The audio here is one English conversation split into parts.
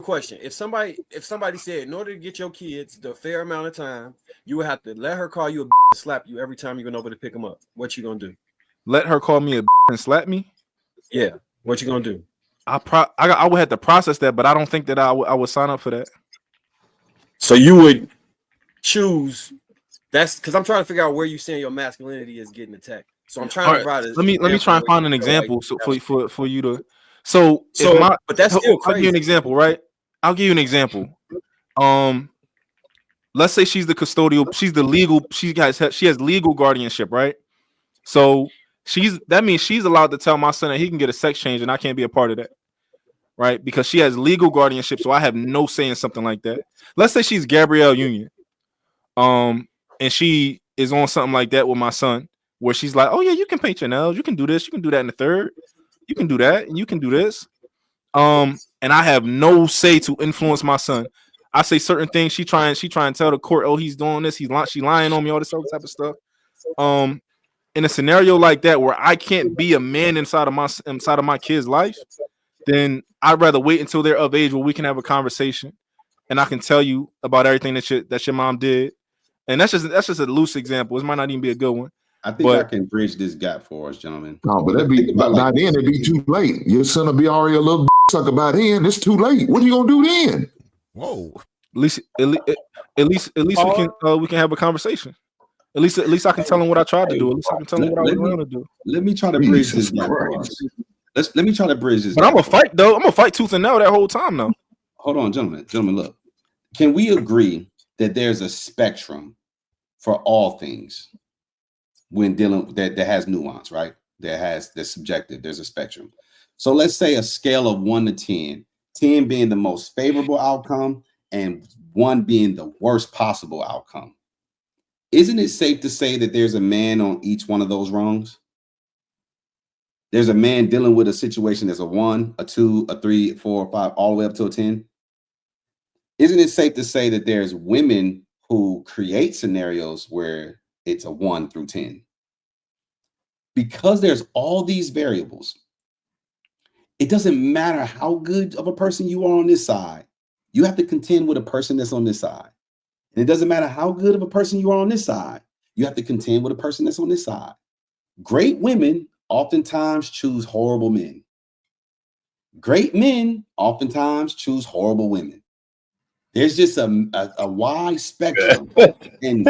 question. If somebody said in order to get your kids the fair amount of time, you would have to let her call you a and slap you every time you're going over to pick them up. What you gonna do? Let her call me a and slap me? Yeah. What you gonna do? I would have to process that, but I don't think that I would sign up for that. So you would choose. That's because I'm trying to figure out where you saying your masculinity is getting attacked. So I'm trying to provide. Let me try and find an example for you to. So but that's still crazy. I'll give you an example, right? I'll give you an example. Let's say she's the custodial, she's the legal, she has legal guardianship, right? So that means she's allowed to tell my son that he can get a sex change and I can't be a part of that, right? Because she has legal guardianship, so I have no say in something like that. Let's say she's Gabrielle Union, and she is on something like that with my son, where she's like, "Oh yeah, you can paint your nails, you can do this, you can do that in the third, you can do that, and you can do this," and I have no say to influence my son. I say certain things. She try and tell the court, "Oh, he's doing this. She lying on me. All this other type of stuff." In a scenario like that where I can't be a man inside of my kid's life, then I'd rather wait until they're of age where we can have a conversation, and I can tell you about everything that your mom did. And that's just a loose example. It might not even be a good one. I think I can bridge this gap for us, gentlemen. No, but by then it'd be too late. Your son will be already a little sucker by then. It's too late. What are you gonna do then? Whoa. At least we can have a conversation. At least I can tell him what I tried to do. At least I can tell him what I was going to do. Let me try to bridge this gap. Let me try to bridge this. But I'm gonna fight though. I'm gonna fight tooth and nail that whole time though. Hold on, gentlemen. Look, can we agree that there's a spectrum for all things when dealing that has nuance, right? That's subjective. There's a spectrum. So let's say a scale of 1 to 10, 10 being the most favorable outcome and 1 being the worst possible outcome. Isn't it safe to say that there's a man on each one of those rungs? There's a man dealing with a situation that's a 1, a 2, a 3, a 4, a 5, all the way up to a 10. Isn't it safe to say that there's women who create scenarios where it's a 1 through 10? Because there's all these variables, it doesn't matter how good of a person you are on this side. You have to contend with a person that's on this side. And it doesn't matter how good of a person you are on this side. You have to contend with a person that's on this side. Great women oftentimes choose horrible men. Great men oftentimes choose horrible women. There's just a wide spectrum. And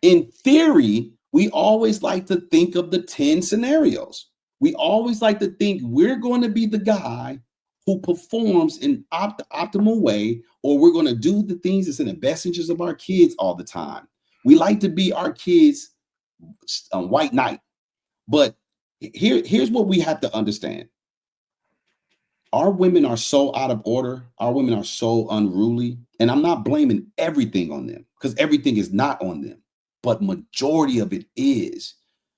in theory, we always like to think of the 10 scenarios. We always like to think we're going to be the guy who performs in optimal way, or we're going to do the things that's in the best interest of our kids all the time. We like to be our kids' white knight. But here's what we have to understand. Our women are so out of order. Our women are so unruly. And I'm not blaming everything on them, because everything is not on them, but majority of it is.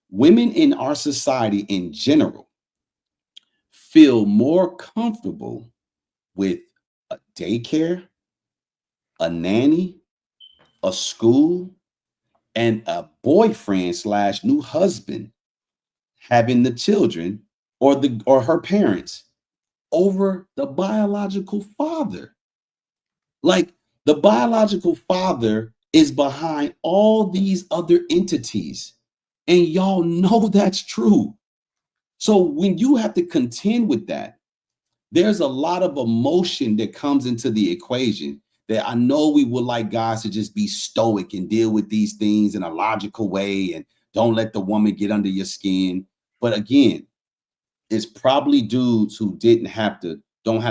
Women in our society in general feel more comfortable with a daycare, a nanny, a school, and a boyfriend / new husband having the children or her parents over the biological father. Like, the biological father is behind all these other entities, and y'all know that's true. So when you have to contend with that, there's a lot of emotion that comes into the equation that I know we would like guys to just be stoic and deal with these things in a logical way and don't let the woman get under your skin. But again, it's probably dudes who don't have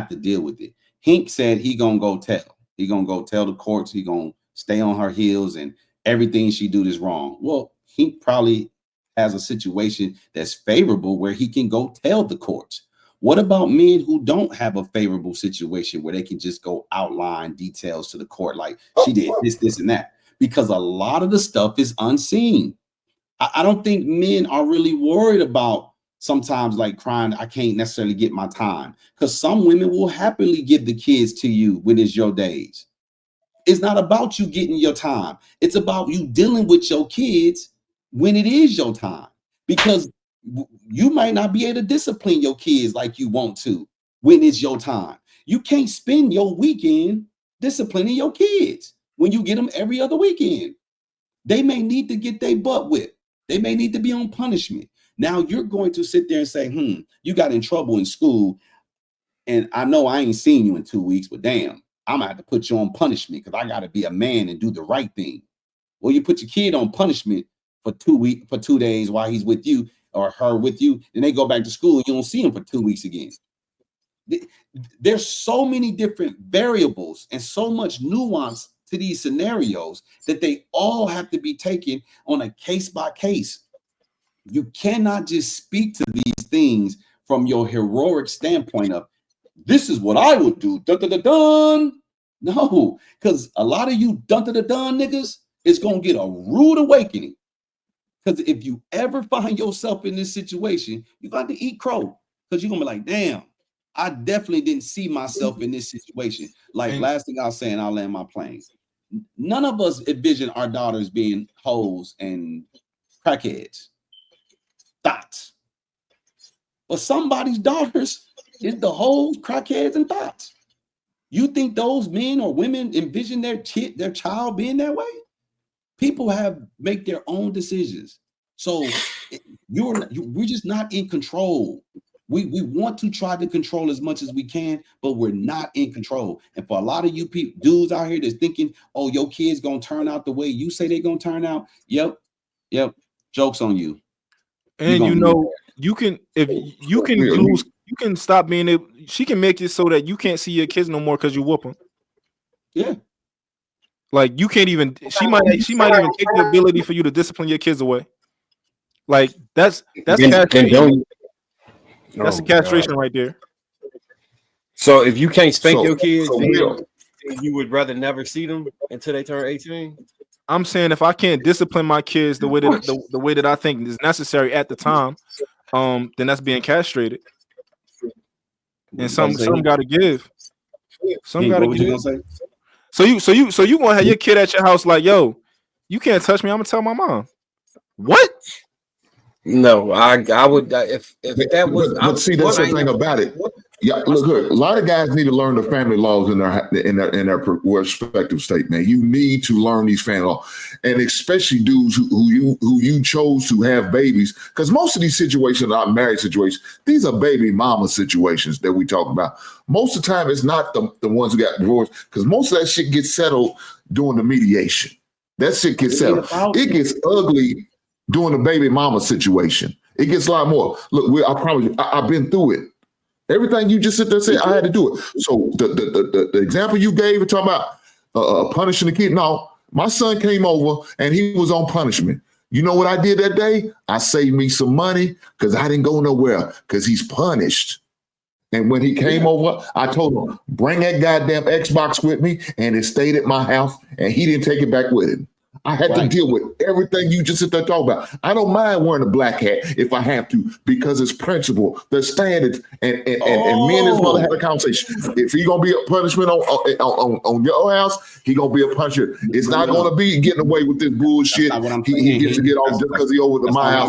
to deal with it. Hink said he gonna go tell. He gonna go tell the courts. He gonna stay on her heels and everything she do is wrong. Well, Hink probably has a situation that's favorable where he can go tell the courts. What about men who don't have a favorable situation where they can just go outline details to the court, like she did this, and that? Because a lot of the stuff is unseen. I don't think men are really worried about sometimes like crying, I can't necessarily get my time, because some women will happily give the kids to you when it's your days. It's not about you getting your time. It's about you dealing with your kids when it is your time, because you might not be able to discipline your kids like you want to when it's your time. You can't spend your weekend disciplining your kids when you get them every other weekend. They may need to get their butt whipped. They may need to be on punishment. Now you're going to sit there and say, you got in trouble in school. And I know I ain't seen you in 2 weeks, but damn, I'm gonna have to put you on punishment because I gotta be a man and do the right thing. Well, you put your kid on punishment for 2 weeks, for 2 days while he's with you or her with you, then they go back to school and you don't see him for 2 weeks again. There's so many different variables and so much nuance to these scenarios that they all have to be taken on a case by case. You cannot just speak to these things from your heroic standpoint of this is what I would do. Dun, dun, dun, dun. No, because a lot of you dun, dun, dun, dun niggas is going to get a rude awakening. Because if you ever find yourself in this situation, you got to eat crow. Because you're going to be like, damn, I definitely didn't see myself in this situation. Like last thing I was saying, I'll land my plane. None of us envision our daughters being hoes and crackheads. Thoughts. But somebody's daughters is the hoes, crackheads, and thoughts. You think those men or women envision their child being that way? People make their own decisions. So we're just not in control. We want to try to control as much as we can, but we're not in control. And for a lot of you people, dudes out here that's thinking, oh, your kid's gonna turn out the way you say they're gonna turn out. Yep. Joke's on you. And you can lose, you can stop being able. She can make it so that you can't see your kids no more because you whoop them. Yeah. Like you can't even. She might even take the ability for you to discipline your kids away. Like that's castration. That's a castration right there. So if you can't spank your kids, then you would rather never see them until they turn 18. I'm saying if I can't discipline my kids the way that the way that I think is necessary at the time, then that's being castrated. And some got to give. Some got to give. So you gonna have your kid at your house like, yo, you can't touch me. I'm gonna tell my mom. What? No, I would if that was. But see, that's the thing about it. Yeah, look, a lot of guys need to learn the family laws in their respective state. Man, you need to learn these family laws, and especially dudes who you chose to have babies, because most of these situations are not marriage situations. These are baby mama situations that we talk about. Most of the time, it's not the ones who got divorced, because most of that shit gets settled during the mediation. That shit gets settled. It gets ugly during the baby mama situation. It gets a lot more. Look, I promise you, I've been through it. Everything you just sit there and say, I had to do it. So the example you gave of talking about punishing the kid, no, my son came over and he was on punishment. You know what I did that day? I saved me some money because I didn't go nowhere because he's punished. And when he came over, I told him, bring that goddamn Xbox with me, and it stayed at my house, and he didn't take it back with him. I had to deal with everything you just sit there talking about. I don't mind wearing a black hat if I have to, because it's principle, the standards, and me and his mother had a conversation. If he gonna be a punishment on your house, he gonna be a punishment. It's not gonna be getting away with this bullshit. He gets to get off just because he over to my house.